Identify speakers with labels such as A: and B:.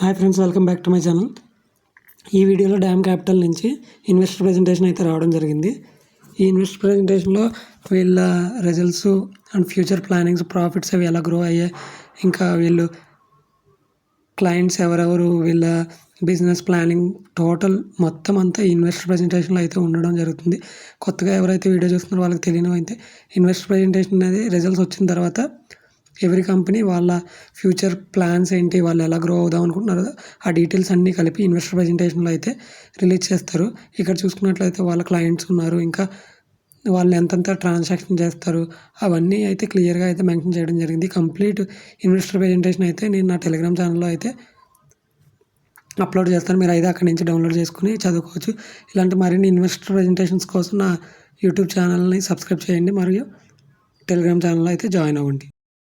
A: Hi friends, welcome back to my channel. ఈ వీడియోలో dam capital నుంచి ఇన్వెస్టర్ ప్రెజెంటేషన్ అయితే రావడం జరిగింది. ఈ ఇన్వెస్టర్ ప్రెజెంటేషన్లో వీళ్ళ results and future plannings, profits అవి ఎలా గ్రో అయ్యాయి, ఇంకా వీళ్ళు క్లయింట్స్ ఎవరెవరు, వీళ్ళ బిజినెస్ ప్లానింగ్ టోటల్ మొత్తం అంతా ఈ ఇన్వెస్టర్ ప్రెజెంటేషన్లో అయితే ఉండడం జరుగుతుంది. కొత్తగా ఎవరైతే వీడియో చూస్తున్నారో వాళ్ళకి తెలియనివి అయితే ఇన్వెస్టర్ ప్రెజెంటేషన్ అనేది రిజల్ట్స్ వచ్చిన తర్వాత ఎవరి కంపెనీ వాళ్ళ ఫ్యూచర్ ప్లాన్స్ ఏంటి, వాళ్ళు ఎలా గ్రో అవుదాం అనుకుంటున్నారో ఆ డీటెయిల్స్ అన్నీ కలిపి ఇన్వెస్టర్ ప్రెజెంటేషన్లో అయితే రిలీజ్ చేస్తారు. ఇక్కడ చూసుకున్నట్లయితే వాళ్ళ క్లయింట్స్ ఉన్నారు, ఇంకా వాళ్ళు ఎంతెంత ట్రాన్సాక్షన్ చేస్తారు అవన్నీ అయితే క్లియర్గా అయితే మెన్షన్ చేయడం జరిగింది. కంప్లీట్ ఇన్వెస్టర్ ప్రెజెంటేషన్ అయితే నేను నా టెలిగ్రామ్ ఛానల్లో అయితే అప్లోడ్ చేస్తాను. మీరు అయితే అక్కడి నుంచి డౌన్లోడ్ చేసుకుని చదువుకోవచ్చు. ఇలాంటి మరిన్ని ఇన్వెస్టర్ ప్రెజెంటేషన్స్ కోసం నా యూట్యూబ్ ఛానల్ని సబ్స్క్రైబ్ చేయండి మరియు టెలిగ్రామ్ ఛానల్లో అయితే జాయిన్ అవ్వండి.